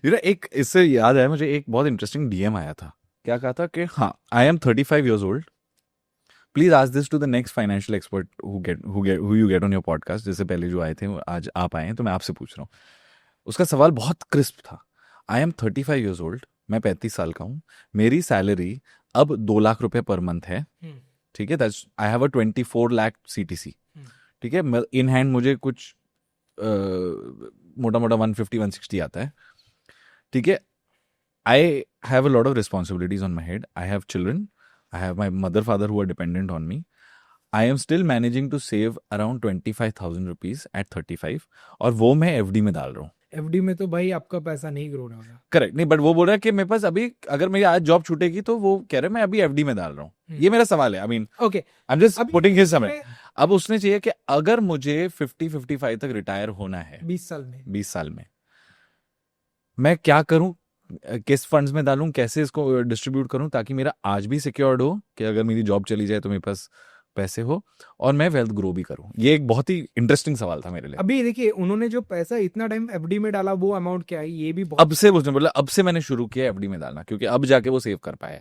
एक इससे याद आया मुझे, एक बहुत इंटरेस्टिंग डीएम आया था। क्या कहा था कि हाँ, I am 35 years old, please ask this to the next financial expert who you get on your podcast. जैसे पहले जो आए थे वो आज आप आए हैं, तो मैं आपसे पूछ रहा हूँ। उसका सवाल बहुत क्रिस्प था। आई एम 35 years old, मैं 35 साल का हूँ, मेरी सैलरी अब 2 लाख रुपए पर मंथ है। ठीक है, I have a 24 lakh CTC। ठीक है, इन हैंड मुझे कुछ मोटा मोटा 150-160 आता है। ठीक है, I have a lot of responsibilities on my head, I have children, I have my mother father who are dependent on me. I am still managing to save around 25,000 rupees at 35, और वो मैं FD में डाल रहा हूँ। FD में तो भाई आपका पैसा नहीं ग्रो होगा। करेक्ट, नहीं, बट वो बोल रहा है कि मेरे पास अभी, अगर मेरी आज जॉब छूटेगी तो वो कह रहे हैं मैं अभी FD में डाल रहा हूँ। ये मेरा सवाल है। I mean, okay, I am just putting his समय। अब उसने चाहिए कि अगर मुझे 50-55 तक रिटायर होना है 20 साल में, 20 साल में, मैं क्या करूं, किस फंड्स में डालूं, कैसे इसको डिस्ट्रीब्यूट करूं, ताकि मेरा आज भी सिक्योर्ड हो कि अगर मेरी जॉब चली जाए तो मेरे पास पैसे हो, और मैं वेल्थ ग्रो भी करूं। ये एक बहुत ही इंटरेस्टिंग सवाल था मेरे लिए। अभी देखिए उन्होंने जो पैसा इतना टाइम एफडी में डाला वो अमाउंट क्या है, ये भी बहुत। अब से उसने बोला, अब से मैंने शुरू किया FD में डालना, क्योंकि अब जाके वो सेव कर पाया।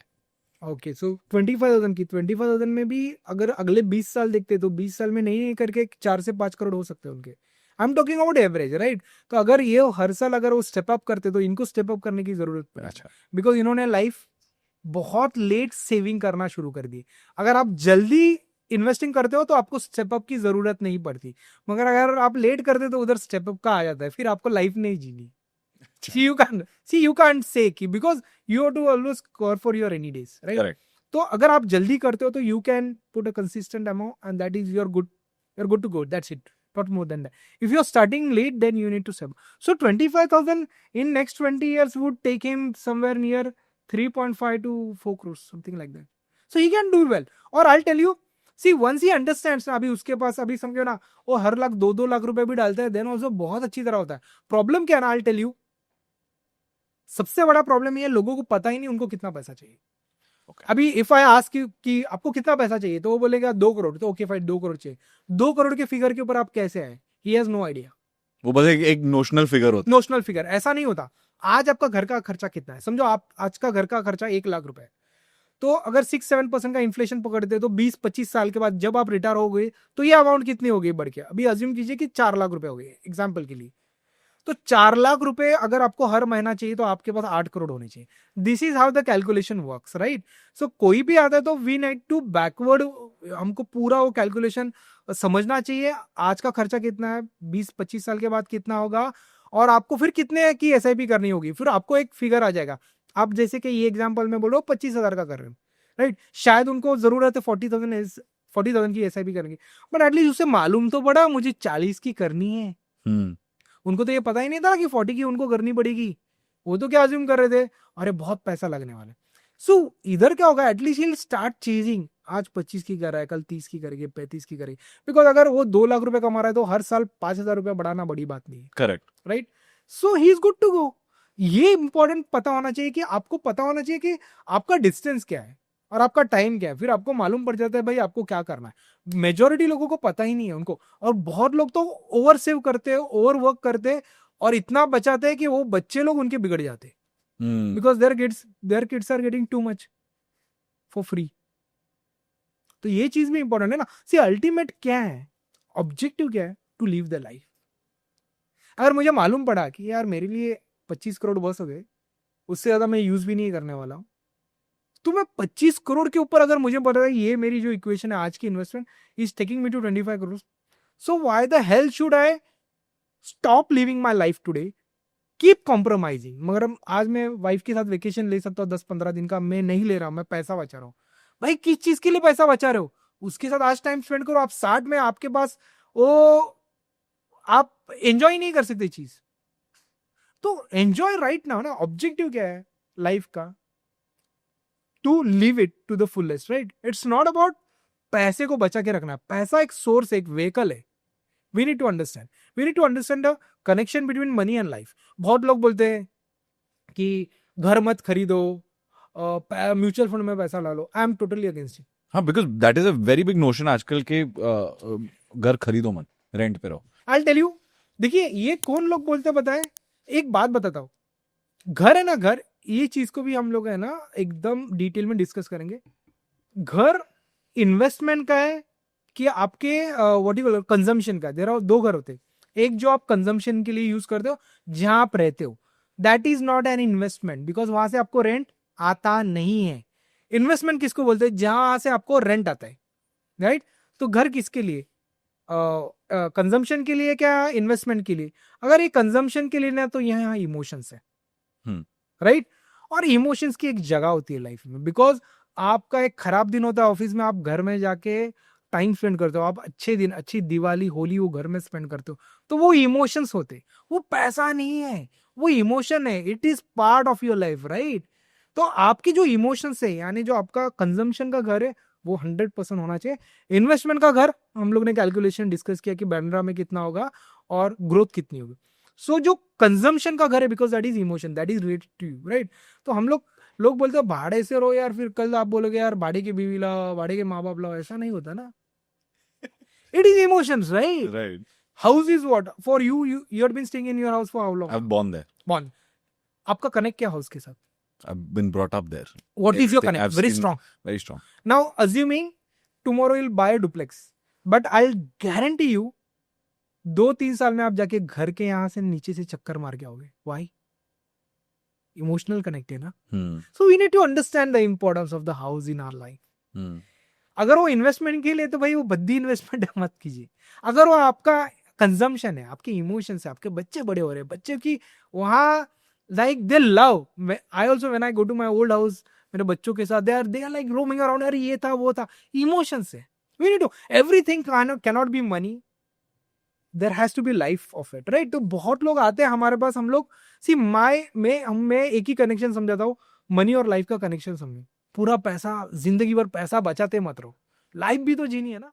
ओके, सो 25,000 की 25,000 में भी अगर अगले 20 साल देखते तो 20 साल में नहीं करके 4 से 5 करोड़ हो सकते हैं उनके। I am talking about average, right. तो अगर ये हर साल अगर वो स्टेप अप करते तो इनको स्टेप अप करने की जरूरत पड़े। अच्छा, बिकॉज इन्होंने लाइफ बहुत लेट सेविंग करना शुरू कर दी। अगर आप जल्दी इन्वेस्टिंग करते हो तो आपको स्टेप अप की जरूरत नहीं पड़ती, मगर अगर आप लेट करते तो उधर स्टेप अप का आ जाता है, फिर आपको लाइफ नहीं जीनी। you can't say कि because you have to always score for your any days, right? Correct. तो अगर आप जल्दी करते हो तो you can put a consistent amount and that is you're good to go, that's it, not more than that. If you're starting late then you need to save. So 25,000 in next 20 years would take him somewhere near 3.5 to 4 crores, something like that. So he can do well. और I'll tell you, see once he understands ना, अभी उसके पास अभी समझो ना वो हर लाख 2-2 लाख रुपए भी डालता है, then also बहुत अच्छी तरह होता है। प्रॉब्लम क्या है ना, I'll tell you, सबसे बड़ा प्रॉब्लम ये लोगों को पता ही नहीं उनको कितना पैसा चाहिए। अभी इफ आई आस्क यू कि आपको कितना पैसा चाहिए तो वो बोलेगा 2 करोड़, तो ओके फाइन 2 करोड़ चाहिए। 2 करोड़ के फिगर के ऊपर आप कैसे आए, ही हैज नो आइडिया। वो बस एक नोशनल फिगर होता है। नोशनल फिगर ऐसा नहीं होता। आज आपका घर का खर्चा कितना है, समझो आप आज का घर का खर्चा 1 लाख रुपए, तो अगर 6-7% का इन्फ्लेशन पकड़ते तो 20-25 साल के बाद जब आप रिटायर हो गए तो ये अमाउंट कितनी हो गई बढ़ के, अभी अज्यूम कीजिए कि 4 लाख रुपए हो गए एग्जाम्पल के लिए। तो 4 लाख रुपए अगर आपको हर महीना चाहिए तो आपके पास 8 करोड़ होने चाहिए। This is how the calculation works, right. So कोई भी आता है तो वी नीड टू बैकवर्ड, हमको पूरा वो कैलकुलेशन समझना चाहिए। आज का खर्चा कितना है, 20-25 साल के बाद कितना होगा, और आपको फिर कितने की SIP करनी होगी, फिर आपको एक फिगर आ जाएगा। आप जैसे कि ये एग्जाम्पल में बोलो 25,000 का कर रहे हो, राइट। शायद उनको जरूरत है 40,000 की SIP करेंगे, बट एटलीस्ट उसे मालूम तो पड़ा मुझे 40 की करनी है। उनको तो ये पता ही नहीं था कि 40 की उनको करनी पड़ेगी। वो तो क्या अज्यूम कर रहे थे, अरे बहुत पैसा लगने वाला है। सो इधर क्या होगा, एटलीस्ट ही स्टार्ट चेजिंग। आज 25 की कर रहा है, कल 30 की करेंगे, 35 की करेंगे। बिकॉज अगर वो 2 लाख रुपए कमा रहा है तो हर साल 5,000 रुपए बढ़ाना बड़ी बात नहीं है। Correct, right. So he is good to go. ये इंपॉर्टेंट पता होना चाहिए कि आपको पता होना चाहिए कि आपका डिस्टेंस क्या है और आपका टाइम क्या है, फिर आपको मालूम पड़ जाता है भाई आपको क्या करना है। मेजोरिटी लोगों को पता ही नहीं है उनको, और बहुत लोग तो ओवर सेव करते हैं, ओवर वर्क करते हैं, और इतना बचाते हैं कि वो बच्चे लोग उनके बिगड़ जाते हैं, because their kids are getting too much for free. तो ये चीज भी इंपॉर्टेंट है ना। सी अल्टीमेट क्या है, ऑब्जेक्टिव क्या है, टू लिव द लाइफ। अगर मुझे मालूम पड़ा कि यार मेरे लिए 25 करोड़ बस हो गए, उससे ज्यादा मैं यूज भी नहीं करने वाला हूं, तो मैं 25 करोड़ के ऊपर अगर मुझे पता है ये मेरी जो इक्वेशन है आज की investment is taking me to 25 crore, so why the hell should I stop living my life today, keep compromising. मगर आज मैं वाइफ के साथ वेकेशन ले सकता हूँ 10-15 दिन का, मैं नहीं ले रहा हूं, मैं पैसा बचा रहा हूँ। भाई किस चीज के लिए पैसा बचा रहे हो, उसके साथ आज टाइम स्पेंड करो। आप 60 में आपके पास वो आप एंजॉय नहीं कर सकते चीज, तो एंजॉय राइट नाउ ना। ऑब्जेक्टिव क्या है लाइफ का, to live it to the fullest, right. It's not about पैसे को बचा के रखना, पैसा एक सोर्स, एक व्हीकल है। We need to understand the connection between money and life. बहुत लोग बोलते हैं कि घर मत खरीदो, म्यूचुअल फंड में पैसा ला लो। I am totally against it. हाँ, because that is a very big notion आजकल के, घर खरीदो मत, रेंट पे रहो। आई टेल यू, देखिए ये कौन लोग बोलते हैं बताएं, एक बात बताता हूं। घर है ना, घर, ये चीज को भी हम लोग है ना एकदम डिटेल में डिस्कस करेंगे। घर इन्वेस्टमेंट का है कि आपके व्हाट यू कॉल कंजम्पशन का। देयर आर दो घर होते हैं, एक जो आप कंजम्पशन के लिए यूज करते हो, जहां आप रहते हो, that is not an investment, because वहां से आपको रेंट आता नहीं है। इन्वेस्टमेंट किसको बोलते हैं? जहां से आपको रेंट आता है, राइट? तो घर किसके लिए? कंजम्पशन के लिए क्या इन्वेस्टमेंट के लिए? अगर ये कंजम्पशन के लिए ना, तो यहाँ इमोशंस है, राइट? और इमोशंस की एक जगह होती है लाइफ में, बिकॉज आपका एक खराब दिन होता है ऑफिस में, आप घर में जाके टाइम स्पेंड करते हो, आप अच्छे दिन, अच्छी दिवाली होली वो घर में स्पेंड करते हो, तो वो इमोशंस होते, वो पैसा नहीं है, वो इमोशन है, it is part of your life, right? तो आपकी जो इमोशंस है, यानी जो आपका कंजम्पशन का घर है, वो 100% होना चाहिए। इन्वेस्टमेंट का घर हम लोग ने कैलकुलेशन डिस्कस किया कि बैंड्रा में कितना होगा और ग्रोथ कितनी होगी। सो जो कंजम्पशन का घर है, because that is emotion, that is related to you, right? तो हम लोग बोलते हो भाड़े से रहो यार, फिर कल आप बोलोगे यार भाड़े की बीवी लाओ, भाड़े के माँ बाप लाओ, ऐसा नहीं होता ना। It is emotions, right? Right. House is what for you, you have been staying in your house for how long? I've born there. Bond. आपका कनेक्ट क्या हाउस के साथ? I've been brought up there. What is your I've connect? Very seen- strong. Very strong. Now assuming tomorrow will buy a duplex, but I guarantee you 2-3 साल में आप जाके घर के यहाँ से नीचे से चक्कर मार के आओगे। व्हाई? इमोशनल कनेक्ट है ना। Hmm. So we need to understand the importance of the house in our life. Hmm. अगर वो इन्वेस्टमेंट के लिए, तो भाई वो बद्दी इन्वेस्टमेंट मत कीजिए। अगर वो आपका कंजम्पशन है, आपके इमोशंस है, आपके बच्चे बड़े हो रहे हैं, बच्चे की वहाँ like they love, I also when I go to my old house, मेरे बच्चों के साथ they are like roaming around, अरे ये था वो था, इमोशंस है। We need to, everything cannot be money, there has to be life of it, right? तो बहुत लोग आते हैं हमारे पास, हम लोग सी मैं एक ही कनेक्शन समझाता हूँ, मनी और लाइफ का कनेक्शन समझो। पूरा पैसा, जिंदगी भर पैसा बचाते मत रहो, लाइफ भी तो जीनी है ना।